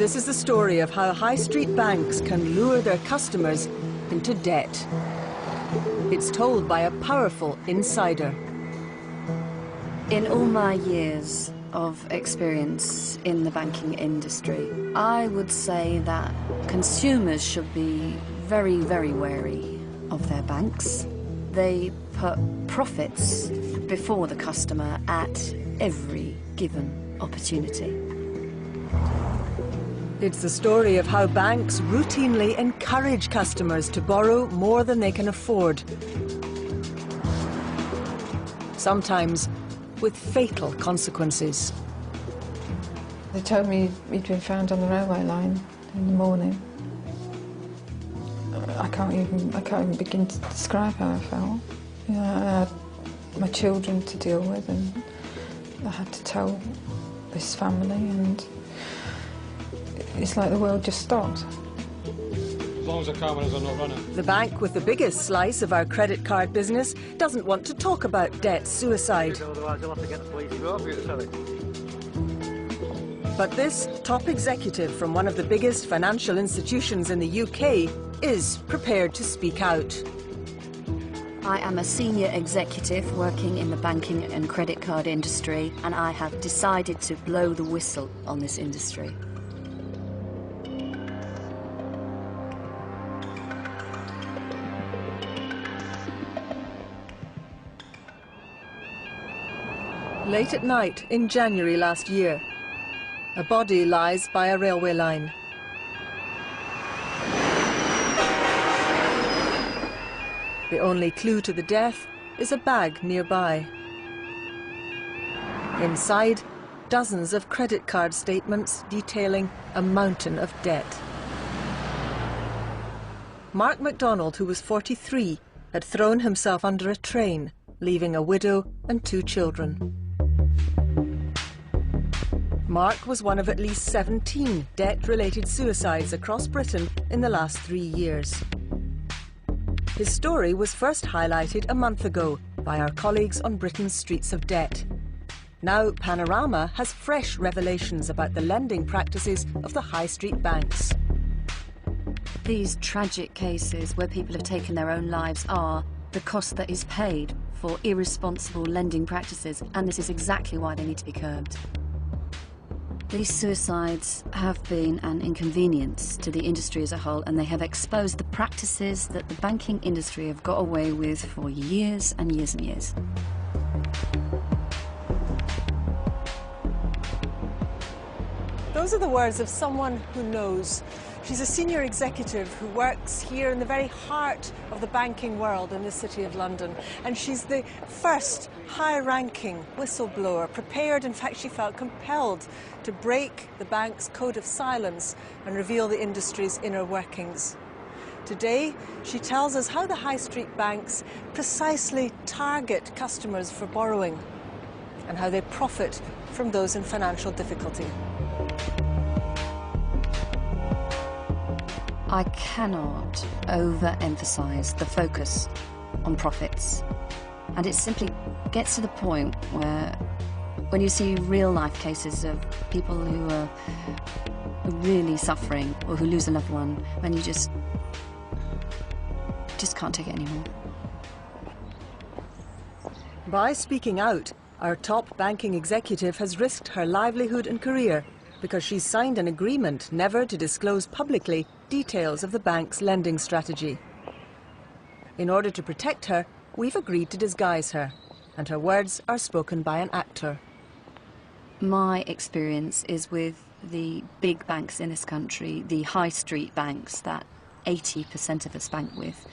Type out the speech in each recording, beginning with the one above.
This is the story of how high street banks can lure their customers into debt. It's told by a powerful insider. In all my years of experience in the banking industry, I would say that consumers should be very, very wary of their banks. They put profits before the customer at every given opportunity. It's the story of how banks routinely encourage customers to borrow more than they can afford. Sometimes with fatal consequences. They told me he'd been found on the railway line in the morning. I can't even begin to describe how I felt. You know, I had my children to deal with, and I had to tell this family, and it's like the world just stopped. As long as the cameras are not running. The bank with the biggest slice of our credit card business doesn't want to talk about debt suicide. Otherwise they'll have to get the police to go over you to sell it. But this top executive from one of the biggest financial institutions in the UK is prepared to speak out. I am a senior executive working in the banking and credit card industry, and I have decided to blow the whistle on this industry. Late at night in January last year, a body lies by a railway line. The only clue to the death is a bag nearby. Inside, dozens of credit card statements detailing a mountain of debt. Mark MacDonald, who was 43, had thrown himself under a train, leaving a widow and 2 children. Mark was one of at least 17 debt-related suicides across Britain in the last 3 years. His story was first highlighted a month ago by our colleagues on Britain's Streets of Debt. Now Panorama has fresh revelations about the lending practices of the high street banks. These tragic cases where people have taken their own lives are the cost that is paid for irresponsible lending practices, and this is exactly why they need to be curbed. These suicides have been an inconvenience to the industry as a whole, and they have exposed the practices that the banking industry have got away with for years and years and years. Those are the words of someone who knows. She's a senior executive who works here in the very heart of the banking world in the City of London. And she's the first high-ranking whistleblower, prepared, in fact, she felt compelled to break the bank's code of silence and reveal the industry's inner workings. Today, she tells us how the high street banks precisely target customers for borrowing and how they profit from those in financial difficulty. I cannot overemphasize the focus on profits. And it simply gets to the point where when you see real-life cases of people who are really suffering or who lose a loved one, and you just can't take it anymore. By speaking out, our top banking executive has risked her livelihood and career because she's signed an agreement never to disclose publicly details of the bank's lending strategy. In order to protect her, we've agreed to disguise her, and her words are spoken by an actor. My experience is with the big banks in this country, the high street banks that 80% of us bank with.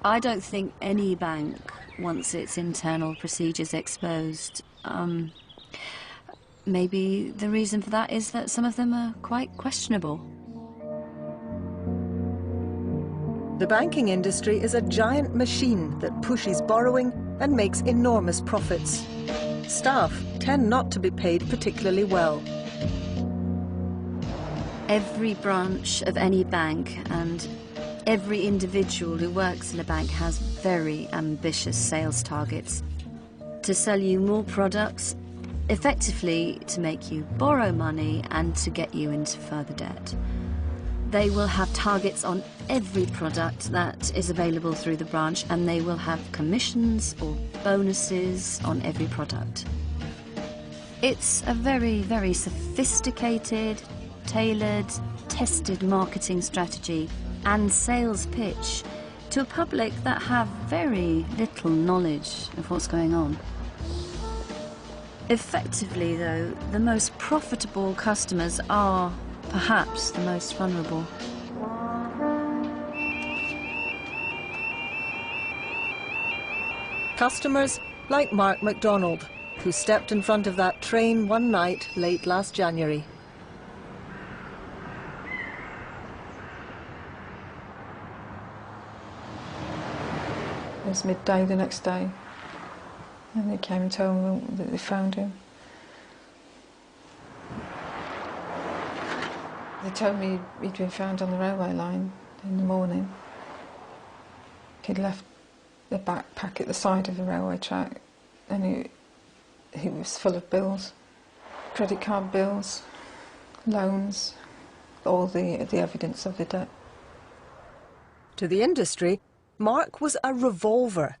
I don't think any bank wants its internal procedures exposed. Maybe the reason for that is that some of them are quite questionable. The banking industry is a giant machine that pushes borrowing and makes enormous profits. Staff tend not to be paid particularly well. Every branch of any bank and every individual who works in a bank has very ambitious sales targets to sell you more products effectively to make you borrow money and to get you into further debt. They will have targets on every product that is available through the branch, and they will have commissions or bonuses on every product. It's a very, very sophisticated, tailored, tested marketing strategy and sales pitch to a public that have very little knowledge of what's going on. Effectively, though, the most profitable customers are perhaps the most vulnerable. Customers like Mark MacDonald, who stepped in front of that train one night late last January. It was midday the next day, and they came and told me that they found him. They told me he'd been found on the railway line in the morning. He'd left the backpack at the side of the railway track, and he was full of bills, credit card bills, loans, all the evidence of the debt. To the industry, Mark was a revolver.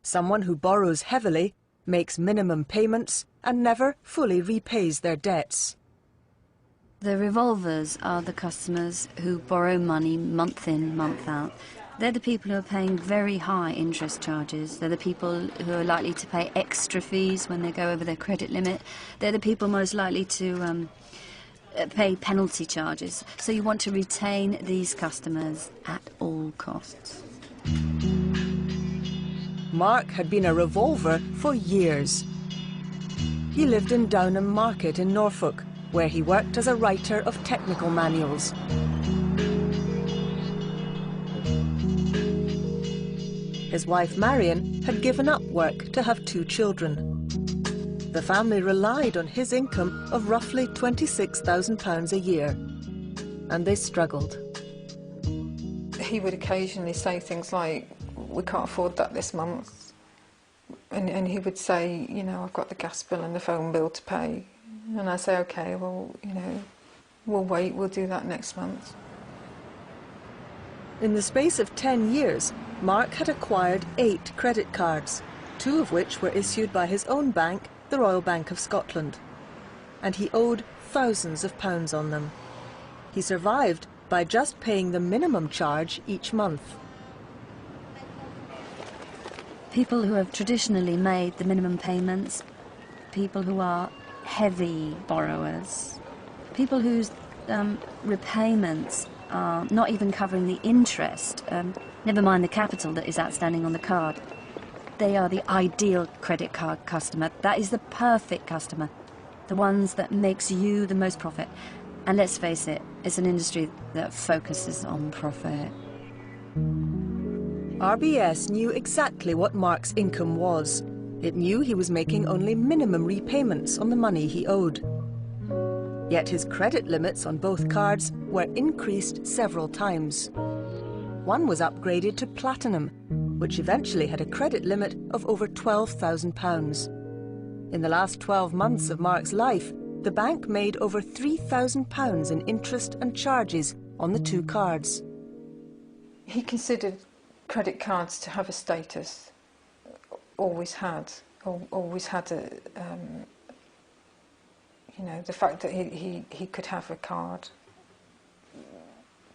Someone who borrows heavily, makes minimum payments, and never fully repays their debts. The revolvers are the customers who borrow money month in, month out. They're the people who are paying very high interest charges. They're the people who are likely to pay extra fees when they go over their credit limit. They're the people most likely to pay penalty charges. So you want to retain these customers at all costs. Mark had been a revolver for years. He lived in Downham Market in Norfolk, where he worked as a writer of technical manuals. His wife Marion had given up work to have 2 children. The family relied on his income of roughly £26,000 a year, and they struggled. He would occasionally say things like, "We can't afford that this month," and he would say, "You know, I've got the gas bill and the phone bill to pay," and I say, "Okay, well, you know, we'll wait, we'll do that next month." In the space of 10 years, Mark had acquired 8 credit cards, 2 of which were issued by his own bank, the Royal Bank of Scotland, and he owed thousands of pounds on them. He survived by just paying the minimum charge each month. People who have traditionally made the minimum payments, people who are heavy borrowers, people whose repayments are not even covering the interest, never mind the capital that is outstanding on the card. They are the ideal credit card customer. That is the perfect customer, the ones that makes you the most profit. And let's face it, it's an industry that focuses on profit. RBS knew exactly what Mark's income was. It knew he was making only minimum repayments on the money he owed. Yet his credit limits on both cards were increased several times. One was upgraded to Platinum, which eventually had a credit limit of over £12,000. In the last 12 months of Mark's life, the bank made over £3,000 in interest and charges on the 2 cards. He considered credit cards to have a status, always had a, you know, the fact that he could have a card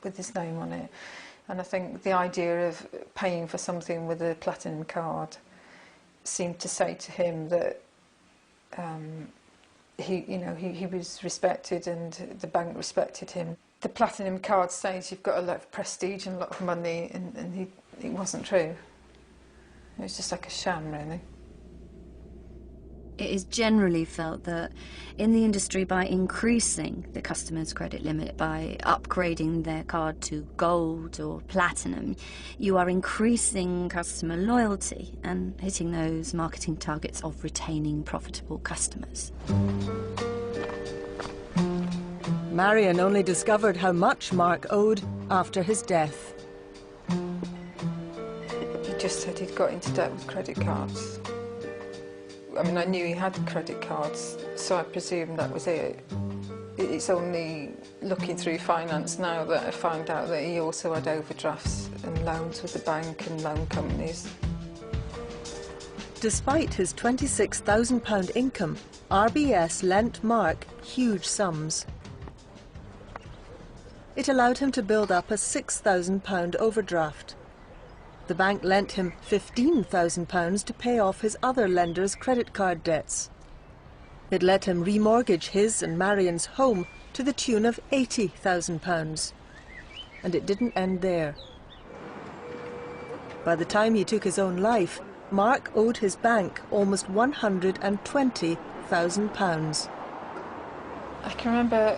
with his name on it. And I think the idea of paying for something with a platinum card seemed to say to him that he was respected and the bank respected him. The platinum card says you've got a lot of prestige and a lot of money, and it wasn't true. It was just like a sham, really. It is generally felt that in the industry, by increasing the customer's credit limit, by upgrading their card to gold or platinum, you are increasing customer loyalty and hitting those marketing targets of retaining profitable customers. Marion only discovered how much Mark owed after his death. He just said he'd got into debt with credit cards. I mean, I knew he had credit cards, so I presumed that was it. It's only looking through finance now that I found out that he also had overdrafts and loans with the bank and loan companies. Despite his £26,000 income, RBS lent Mark huge sums. It allowed him to build up a £6,000 overdraft. The bank lent him £15,000 to pay off his other lenders' credit card debts. It let him remortgage his and Marion's home to the tune of £80,000. And it didn't end there. By the time he took his own life, Mark owed his bank almost £120,000. I can remember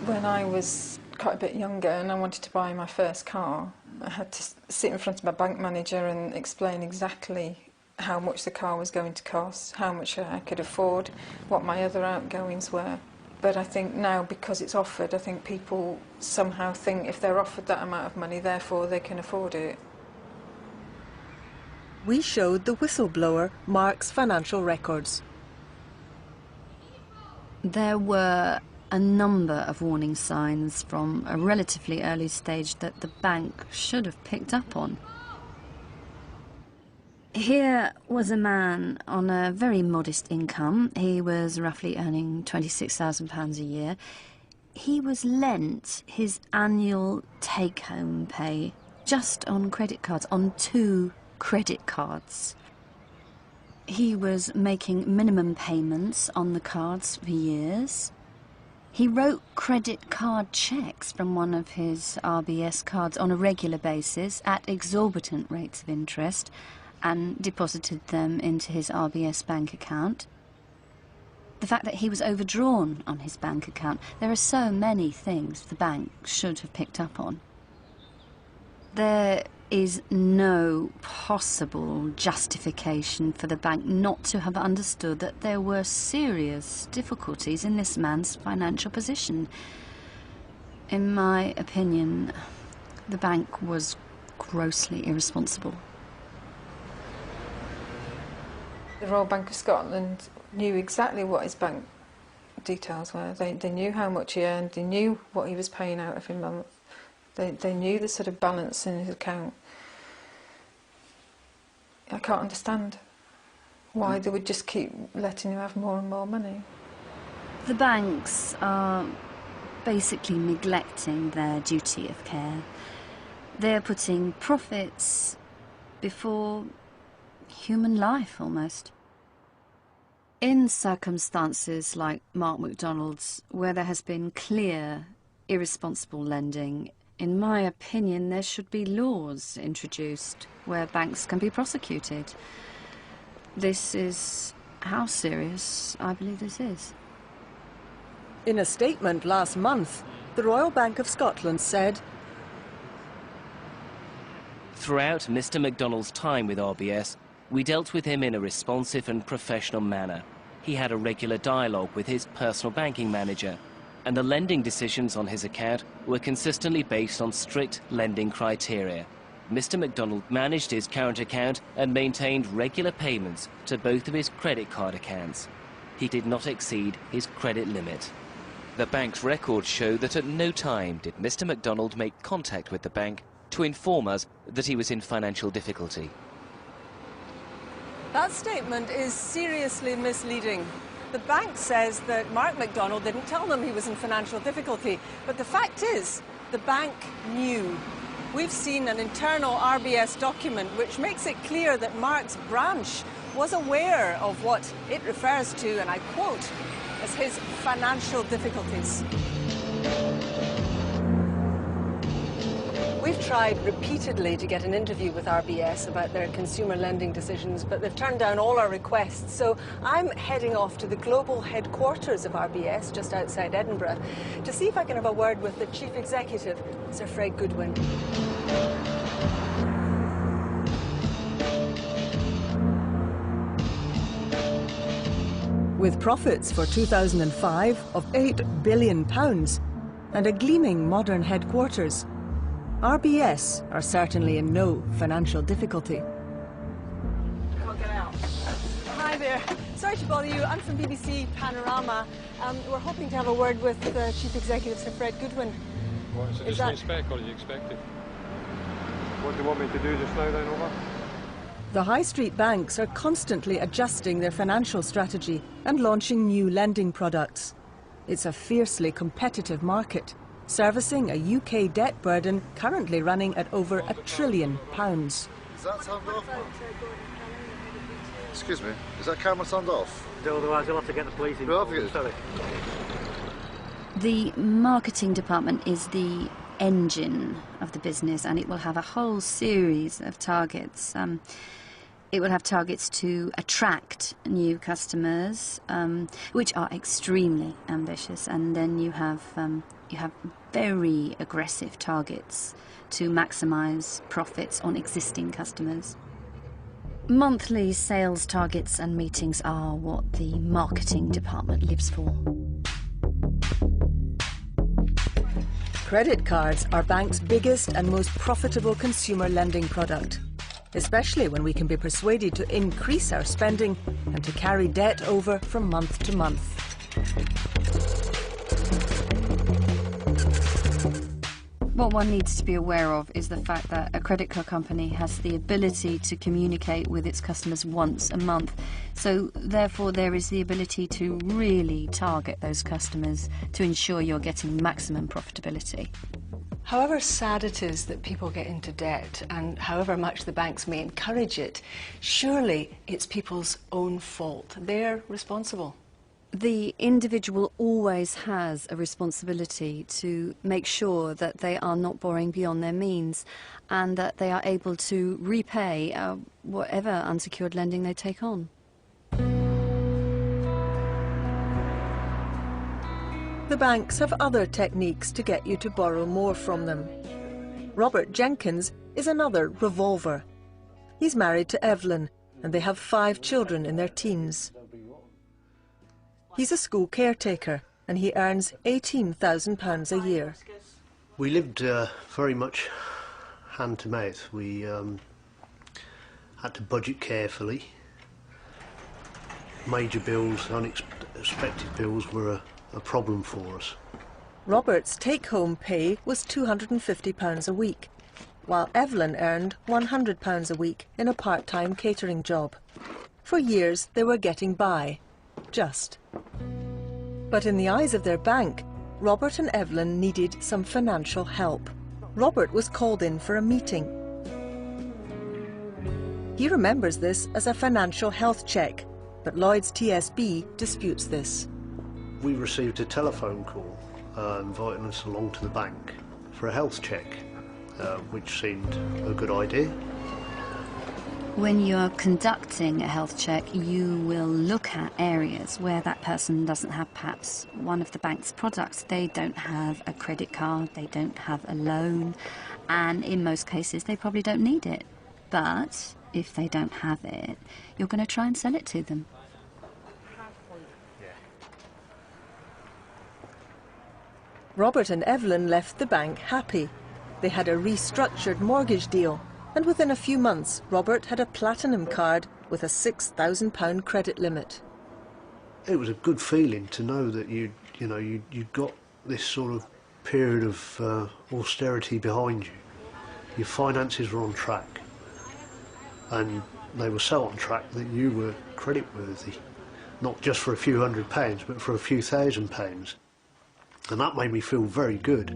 when I was quite a bit younger and I wanted to buy my first car. I had to sit in front of my bank manager and explain exactly how much the car was going to cost, how much I could afford, what my other outgoings were. But I think now, because it's offered, I think people somehow think if they're offered that amount of money, therefore they can afford it. We showed the whistleblower Mark's financial records. There were a number of warning signs from a relatively early stage that the bank should have picked up on. Here was a man on a very modest income. He was roughly earning £26,000 a year. He was lent his annual take-home pay just on credit cards, on 2 credit cards. He was making minimum payments on the cards for years. He wrote credit card checks from one of his RBS cards on a regular basis at exorbitant rates of interest and deposited them into his RBS bank account. The fact that he was overdrawn on his bank account, there are so many things the bank should have picked up on. There is no possible justification for the bank not to have understood that there were serious difficulties in this man's financial position. In my opinion, the bank was grossly irresponsible. The Royal Bank of Scotland knew exactly what his bank details were. They knew how much he earned, they knew what he was paying out every month. They knew the sort of balance in his account. I can't understand why they would just keep letting him have more and more money. The banks are basically neglecting their duty of care. They're putting profits before human life, almost. In circumstances like Mark MacDonald's, where there has been clear, irresponsible lending, in my opinion, there should be laws introduced where banks can be prosecuted. This is how serious I believe this is. In a statement last month, the Royal Bank of Scotland said, "Throughout Mr. MacDonald's time with RBS, we dealt with him in a responsive and professional manner. He had a regular dialogue with his personal banking manager, and the lending decisions on his account were consistently based on strict lending criteria. Mr. MacDonald managed his current account and maintained regular payments to both of his credit card accounts. He did not exceed his credit limit." The bank's records show that at no time did Mr. MacDonald make contact with the bank to inform us that he was in financial difficulty. That statement is seriously misleading. The bank says that Mark MacDonald didn't tell them he was in financial difficulty, but the fact is, the bank knew. We've seen an internal RBS document which makes it clear that Mark's branch was aware of what it refers to, and I quote, as his financial difficulties. We've tried repeatedly to get an interview with RBS about their consumer lending decisions, but they've turned down all our requests. So I'm heading off to the global headquarters of RBS, just outside Edinburgh, to see if I can have a word with the chief executive, Sir Fred Goodwin. With profits for 2005 of £8 billion and a gleaming modern headquarters, RBS are certainly in no financial difficulty. Can't get out. Hi there. Sorry to bother you. I'm from BBC Panorama. We're hoping to have a word with Chief Executive Sir Fred Goodwin. What, is it just on spec or are you expected? What do you want me to do just now then, over? The high street banks are constantly adjusting their financial strategy and launching new lending products. It's a fiercely competitive market, servicing a UK debt burden currently running at over £1 trillion. Is that turned off? Excuse me, is that camera turned off? Otherwise you'll have to get the police involved. Sorry. The marketing department is the engine of the business, and it will have a whole series of targets. It will have targets to attract new customers, which are extremely ambitious, and then you have very aggressive targets to maximise profits on existing customers. Monthly sales targets and meetings are what the marketing department lives for. Credit cards are banks' biggest and most profitable consumer lending product, especially when we can be persuaded to increase our spending and to carry debt over from month to month. What one needs to be aware of is the fact that a credit card company has the ability to communicate with its customers once a month. So therefore there is the ability to really target those customers to ensure you're getting maximum profitability. However sad it is that people get into debt, and however much the banks may encourage it, surely it's people's own fault. They're responsible. The individual always has a responsibility to make sure that they are not borrowing beyond their means and that they are able to repay whatever unsecured lending they take on. The banks have other techniques to get you to borrow more from them. Robert Jenkins is another revolver. He's married to Evelyn and they have 5 children in their teens. He's a school caretaker and he earns £18,000 a year. We lived very much hand to mouth. We had to budget carefully. Major bills, unexpected bills were a problem for us. Robert's take-home pay was £250 a week, while Evelyn earned £100 a week in a part-time catering job. For years they were getting by. Just. But in the eyes of their bank, Robert and Evelyn needed some financial help. Robert was called in for a meeting. He remembers this as a financial health check, but Lloyd's TSB disputes this. We received a telephone call inviting us along to the bank for a health check, which seemed a good idea. When you're conducting a health check, you will look at areas where that person doesn't have perhaps one of the bank's products. They don't have a credit card, they don't have a loan, and in most cases they probably don't need it. But if they don't have it, you're going to try and sell it to them. Robert and Evelyn left the bank happy. They had a restructured mortgage deal. And within a few months, Robert had a platinum card with a £6,000 credit limit. It was a good feeling to know that you'd got this sort of period of austerity behind you. Your finances were on track, and they were so on track that you were creditworthy, not just for a few £100s, but for a few £1,000s. And that made me feel very good.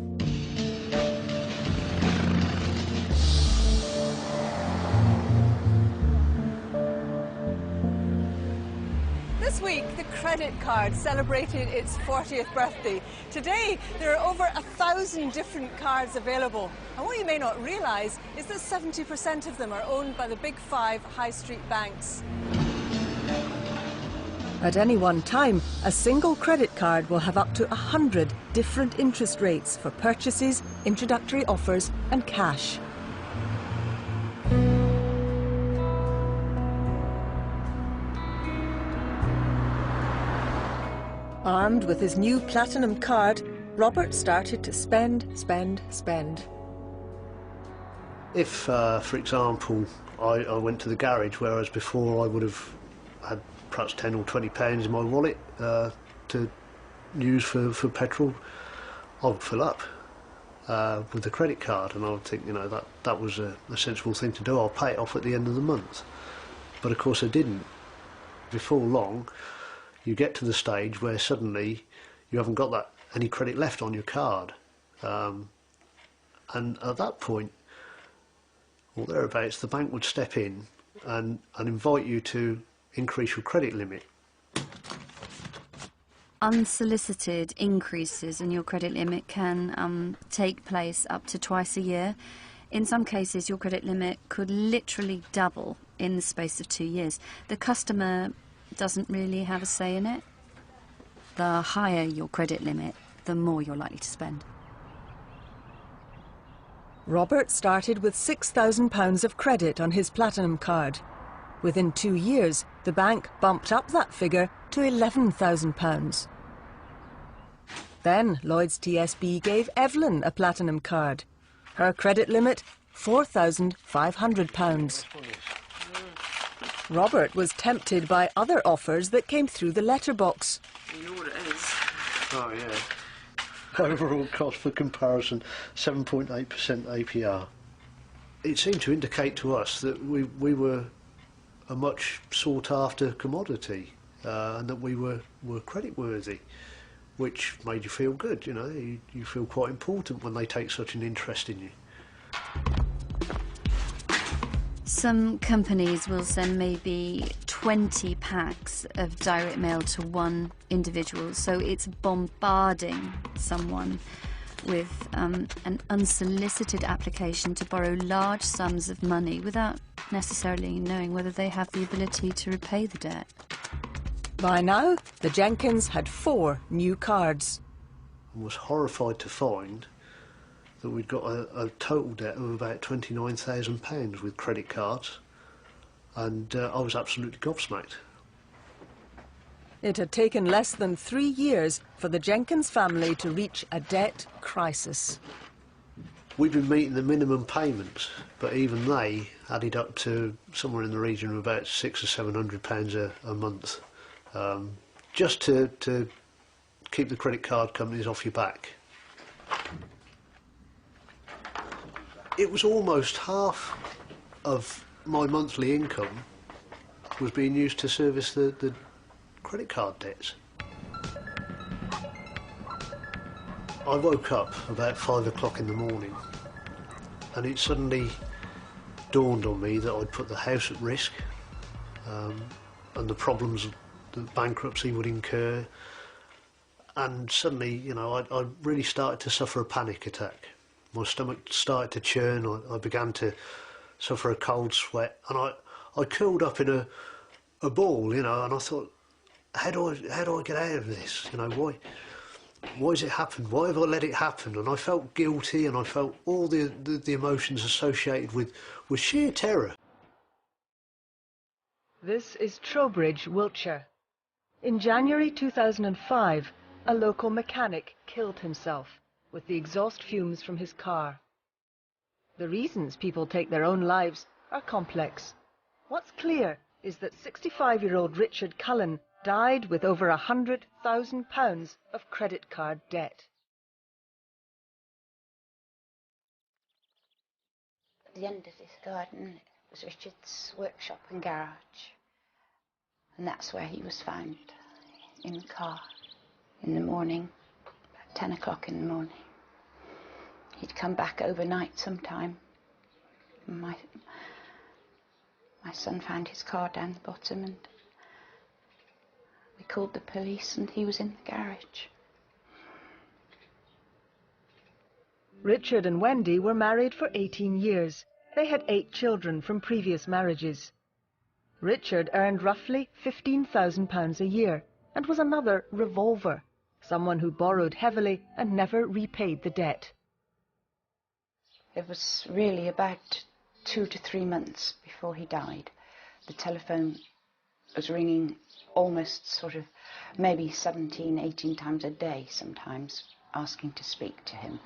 This week, the credit card celebrated its 40th birthday. Today, there are over 1,000 different cards available. And what you may not realise is that 70% of them are owned by the big 5 high street banks. At any one time, a single credit card will have up to 100 different interest rates for purchases, introductory offers and cash. Armed with his new platinum card, Robert started to spend. If, for example, I went to the garage, whereas before I would have had perhaps £10 or £20 in my wallet to use for petrol, I would fill up with the credit card, and I would think, you know, that was a sensible thing to do. I'll pay it off at the end of the month. But of course I didn't. Before long, you get to the stage where suddenly you haven't got any credit left on your card, and at that point, or thereabouts, the bank would step in and invite you to increase your credit limit. Unsolicited increases in your credit limit can take place up to twice a year. In some cases, your credit limit could literally double in the space of 2 years. The customer doesn't really have a say in it. The higher your credit limit, the more you're likely to spend. Robert started with £6,000 of credit on his Platinum card. Within 2 years, the bank bumped up that figure to £11,000. Then Lloyds TSB gave Evelyn a Platinum card. Her credit limit, £4,500. Robert was tempted by other offers that came through the letterbox. You know what it is? Oh, yeah. Overall cost for comparison, 7.8% APR. It seemed to indicate to us that we were a much sought-after commodity, and that we were creditworthy, which made you feel good, you know. You feel quite important when they take such an interest in you. Some companies will send maybe 20 packs of direct mail to one individual, so it's bombarding someone with an unsolicited application to borrow large sums of money without necessarily knowing whether they have the ability to repay the debt. By now, the Jenkins had 4 new cards. I was horrified to find that we'd got a total debt of about £29,000 with credit cards, and I was absolutely gobsmacked. It had taken less than 3 years for the Jenkins family to reach a debt crisis. We'd been meeting the minimum payments, but even they added up to somewhere in the region of about £600 or £700 a month, just to keep the credit card companies off your back. It was almost half of my monthly income was being used to service the credit card debts. I woke up about 5 o'clock in the morning, and it suddenly dawned on me that I'd put the house at risk, and the problems that bankruptcy would incur, and suddenly, you know, I really started to suffer a panic attack. My stomach started to churn, I began to suffer a cold sweat, and I curled up in a ball, you know, and I thought, how do I get out of this? You know, why has it happened? Why have I let it happen? And I felt guilty, and I felt all the emotions associated with sheer terror. This is Trowbridge, Wiltshire. In January 2005, a local mechanic killed himself with the exhaust fumes from his car. The reasons people take their own lives are complex. What's clear is that 65-year-old Richard Cullen died with over £100,000 of credit card debt. At the end of this garden was Richard's workshop and garage, and that's where he was found, in the car, in the morning, about 10 o'clock in the morning. He'd come back overnight sometime. My son found his car down the bottom, and we called the police, and he was in the garage. Richard and Wendy were married for 18 years. They had 8 children from previous marriages. Richard earned roughly £15,000 a year and was another revolver, someone who borrowed heavily and never repaid the debt. It was really about 2 to 3 months before he died. The telephone was ringing almost sort of maybe 17, 18 times a day sometimes, asking to speak to him.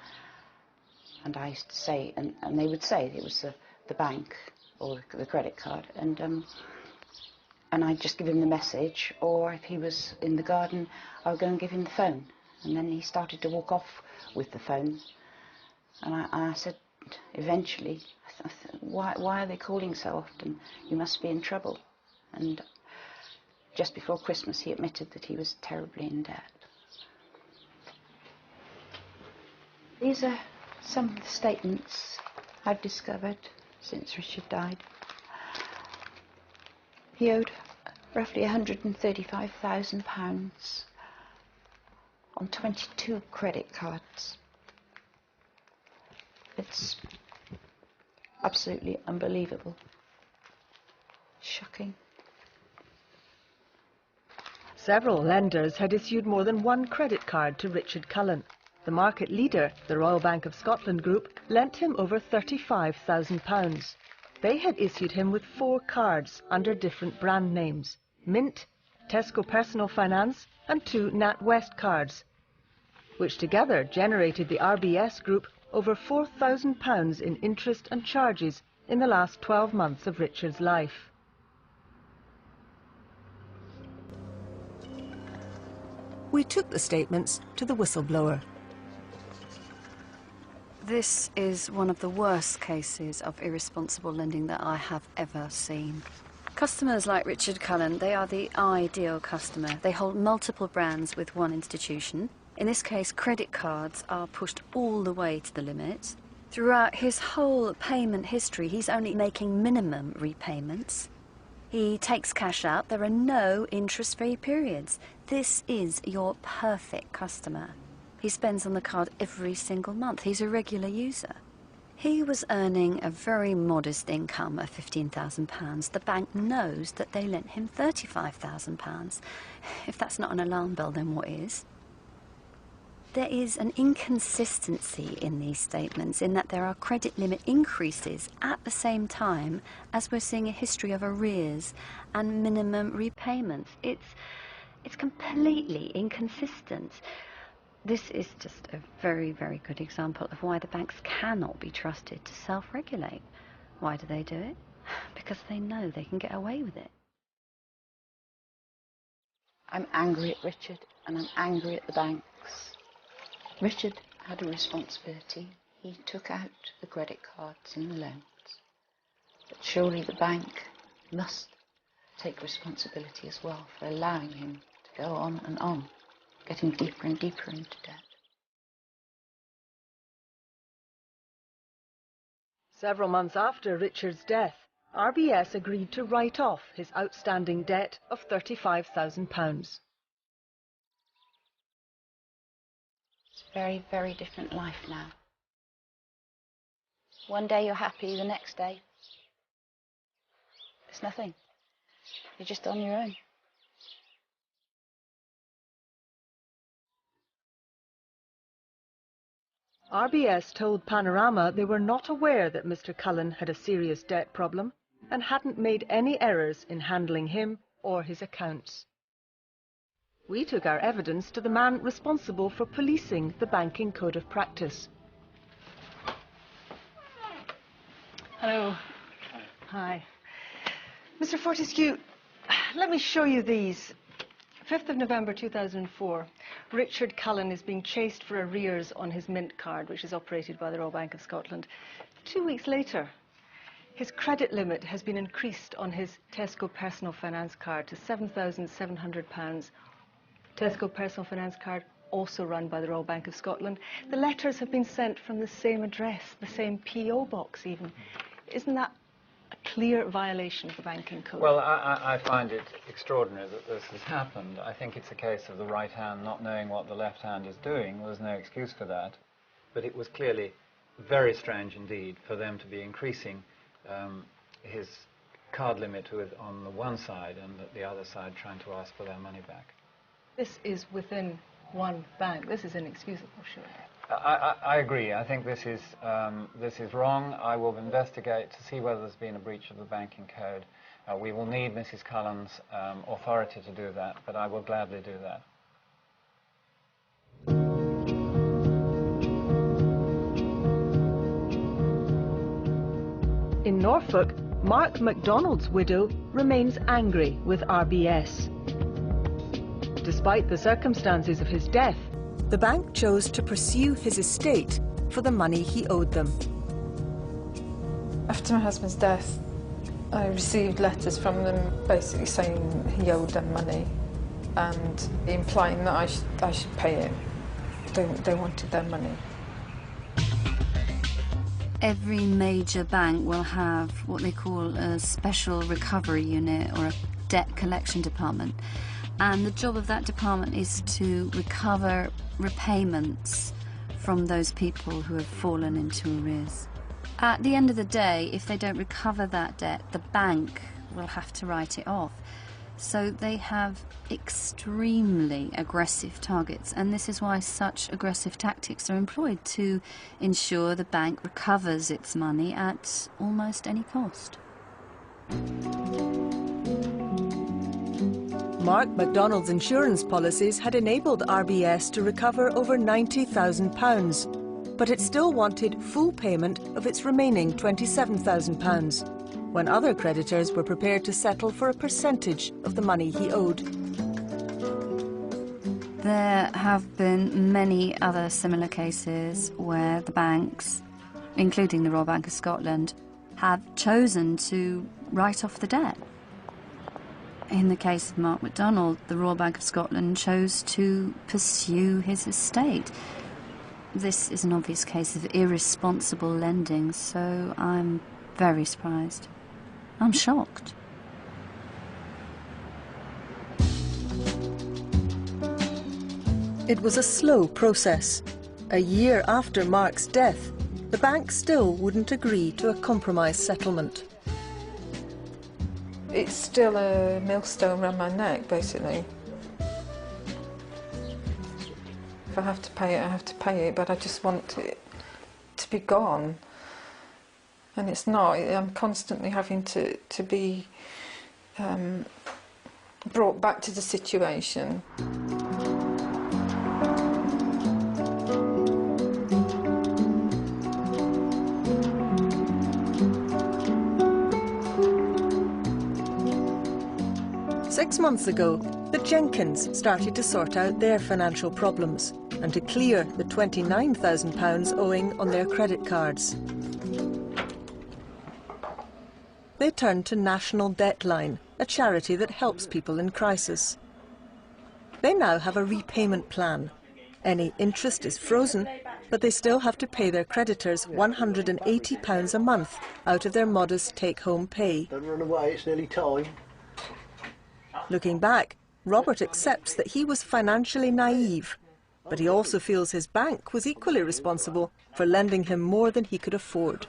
And I used to say, and they would say it was the bank or the credit card, and and I'd just give him the message, or if he was in the garden, I would go and give him the phone. And then he started to walk off with the phone. And I said, eventually, why are they calling so often? You must be in trouble. And just before Christmas, he admitted that he was terribly in debt. These are some of the statements I've discovered since Richard died. He owed roughly £135,000 on 22 credit cards. It's absolutely unbelievable. Shocking. Several lenders had issued more than one credit card to Richard Cullen. The market leader, the Royal Bank of Scotland Group, lent him over £35,000. They had issued him with 4 cards under different brand names: Mint, Tesco Personal Finance and 2 NatWest cards, which together generated the RBS Group over £4,000 in interest and charges in the last 12 months of Richard's life. We took the statements to the whistleblower. This is one of the worst cases of irresponsible lending that I have ever seen. Customers like Richard Cullen, they are the ideal customer. They hold multiple brands with one institution. In this case, credit cards are pushed all the way to the limit. Throughout his whole payment history, he's only making minimum repayments. He takes cash out. There are no interest-free periods. This is your perfect customer. He spends on the card every single month. He's a regular user. He was earning a very modest income of £15,000. The bank knows that they lent him £35,000. If that's not an alarm bell, then what is? There is an inconsistency in these statements in that there are credit limit increases at the same time as we're seeing a history of arrears and minimum repayments. It's completely inconsistent. This is just a very, very good example of why the banks cannot be trusted to self-regulate. Why do they do it? Because they know they can get away with it. I'm angry at Richard, and I'm angry at the banks. Richard had a responsibility. He took out the credit cards and the loans. But surely the bank must take responsibility as well for allowing him to go on and on, getting deeper and deeper into debt. Several months after Richard's death, RBS agreed to write off his outstanding debt of £35,000. It's a very, very different life now. One day you're happy, the next day it's nothing. You're just on your own. RBS told Panorama they were not aware that Mr. Cullen had a serious debt problem and hadn't made any errors in handling him or his accounts. We took our evidence to the man responsible for policing the banking code of practice. Hello. Hi. Mr. Fortescue, let me show you these. 5th of November 2004, Richard Cullen is being chased for arrears on his Mint card, which is operated by the Royal Bank of Scotland. 2 weeks later, his credit limit has been increased on his Tesco Personal Finance card to £7,700. Tesco Personal Finance card, also run by the Royal Bank of Scotland. The letters have been sent from the same address, the same PO box even. Isn't that a clear violation of the banking code? Well, I find it extraordinary that this has happened. I think it's a case of the right hand not knowing what the left hand is doing. There's no excuse for that. But it was clearly very strange indeed for them to be increasing his card limit on the one side and the other side trying to ask for their money back. This is within one bank. This is inexcusable, surely. I agree. I think this is wrong. I will investigate to see whether there's been a breach of the banking code. We will need Mrs. Cullen's authority to do that, but I will gladly do that. In Norfolk, Mark MacDonald's widow remains angry with RBS. Despite the circumstances of his death, the bank chose to pursue his estate for the money he owed them. After my husband's death, I received letters from them basically saying he owed them money and implying that I should pay it. They wanted their money. Every major bank will have what they call a special recovery unit or a debt collection department. And the job of that department is to recover repayments from those people who have fallen into arrears. At the end of the day, if they don't recover that debt, the bank will have to write it off. So they have extremely aggressive targets, and this is why such aggressive tactics are employed, to ensure the bank recovers its money at almost any cost. Mark MacDonald's insurance policies had enabled RBS to recover over £90,000, but it still wanted full payment of its remaining £27,000, when other creditors were prepared to settle for a percentage of the money he owed. There have been many other similar cases where the banks, including the Royal Bank of Scotland, have chosen to write off the debt. In the case of Mark MacDonald, the Royal Bank of Scotland chose to pursue his estate. This is an obvious case of irresponsible lending, so I'm very surprised. I'm shocked. It was a slow process. A year after Mark's death, the bank still wouldn't agree to a compromise settlement. It's still a millstone around my neck, basically. If I have to pay it, I have to pay it, but I just want it to be gone. And it's not. I'm constantly having to be brought back to the situation. Six months ago, the Jenkins started to sort out their financial problems and to clear the £29,000 owing on their credit cards. They turned to National Debtline, a charity that helps people in crisis. They now have a repayment plan. Any interest is frozen, but they still have to pay their creditors £180 a month out of their modest take-home pay. Don't run away, it's nearly time. Looking back, Robert accepts that he was financially naive, but he also feels his bank was equally responsible for lending him more than he could afford.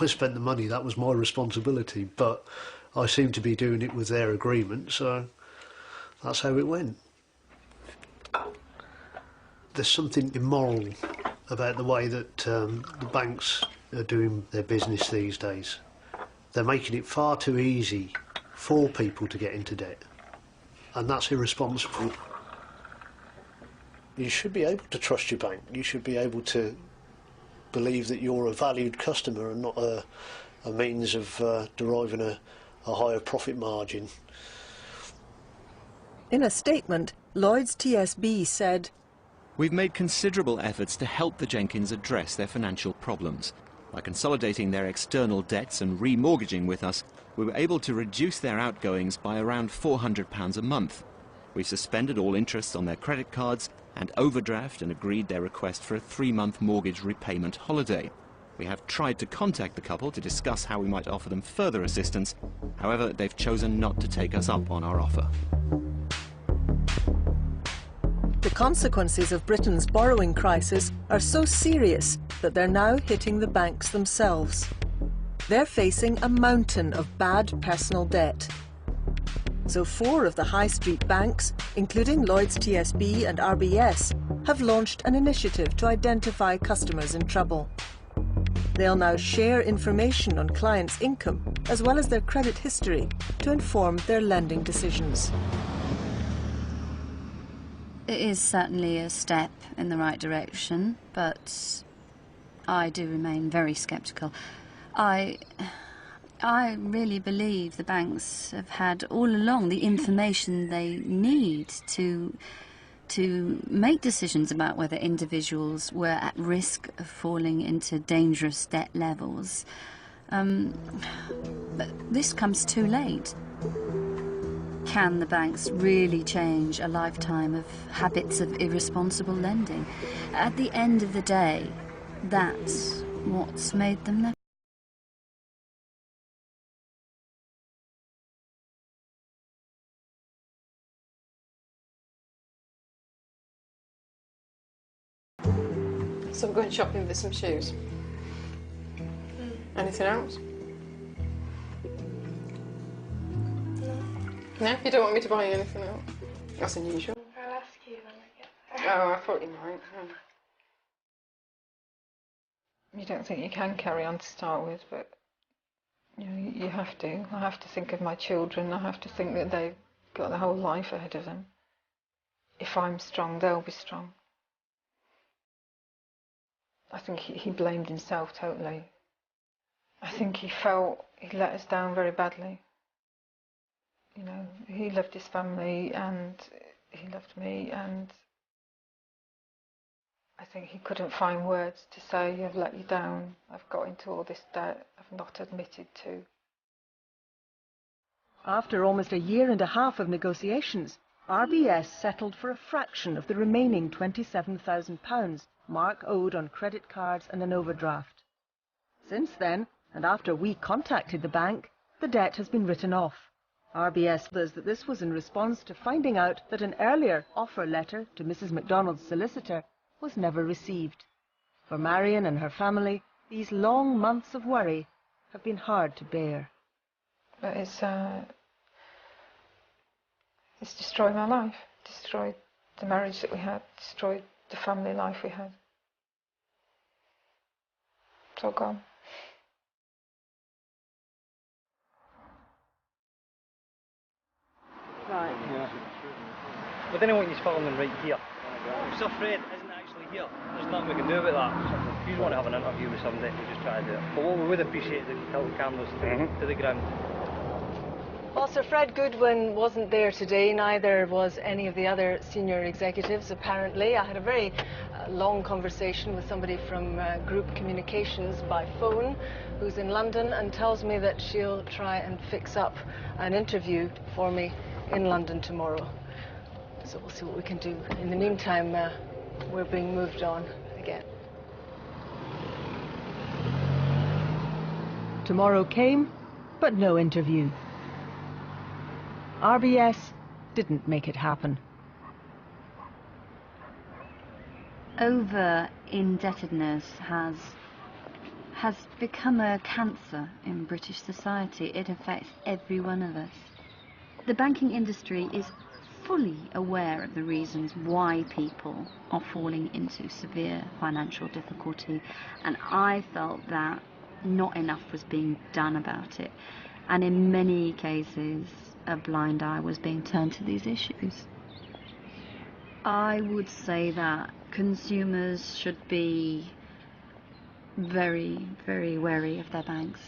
I spent the money, that was my responsibility, but I seemed to be doing it with their agreement, so that's how it went. There's something immoral about the way that the banks are doing their business these days. They're making it far too easy for people to get into debt, and that's irresponsible. You should be able to trust your bank. You should be able to believe that you're a valued customer and not a means of deriving a higher profit margin. In a statement, Lloyds TSB said, "We've made considerable efforts to help the Jenkins address their financial problems. By consolidating their external debts and remortgaging with us, we were able to reduce their outgoings by around £400 a month. We've suspended all interest on their credit cards and overdraft and agreed their request for a 3-month mortgage repayment holiday. We have tried to contact the couple to discuss how we might offer them further assistance. However, they've chosen not to take us up on our offer." The consequences of Britain's borrowing crisis are so serious that they're now hitting the banks themselves. They're facing a mountain of bad personal debt. So 4 of the high street banks, including Lloyds TSB and RBS, have launched an initiative to identify customers in trouble. They'll now share information on clients' income as well as their credit history to inform their lending decisions. It is certainly a step in the right direction, but I do remain very sceptical. I I really believe the banks have had all along the information they need to make decisions about whether individuals were at risk of falling into dangerous debt levels. But this comes too late. Can the banks really change a lifetime of habits of irresponsible lending? At the end of the day, that's what's made them their... So we're going shopping for some shoes. Anything else? No, you don't want me to buy anything else? That's unusual. I'll ask you when I get there. Oh, I thought you might. You don't think you can carry on to start with, but you know, you have to. I have to think of my children. I have to think that they've got their whole life ahead of them. If I'm strong, they'll be strong. I think he blamed himself totally. I think he felt he let us down very badly. You know, he loved his family and he loved me, and I think he couldn't find words to say, I've let you down, I've got into all this debt I've not admitted to. After almost a year and a half of negotiations, RBS settled for a fraction of the remaining £27,000 Mark owed on credit cards and an overdraft. Since then, and after we contacted the bank, the debt has been written off. RBS says that this was in response to finding out that an earlier offer letter to Mrs. MacDonald's solicitor was never received. For Marion and her family, these long months of worry have been hard to bear. But it's destroyed my life, destroyed the marriage that we had, destroyed the family life we had. It's all gone. Right. Yeah. We didn't want you filming right here. So Fred isn't actually here. There's nothing we can do about that. If you want to have an interview with somebody, we just try to do it. But what we would appreciate is if you tilt the cameras to the ground. Well, Sir Fred Goodwin wasn't there today, neither was any of the other senior executives, apparently. I had a very long conversation with somebody from Group Communications by phone, who's in London, and tells me that she'll try and fix up an interview for me in London tomorrow. So we'll see what we can do. In the meantime, we're being moved on again. Tomorrow came, but no interview. RBS didn't make it happen. Over-indebtedness has become a cancer in British society. It affects every one of us. The banking industry is fully aware of the reasons why people are falling into severe financial difficulty, and I felt that not enough was being done about it, and in many cases a blind eye was being turned to these issues. I would say that consumers should be very, very wary of their banks.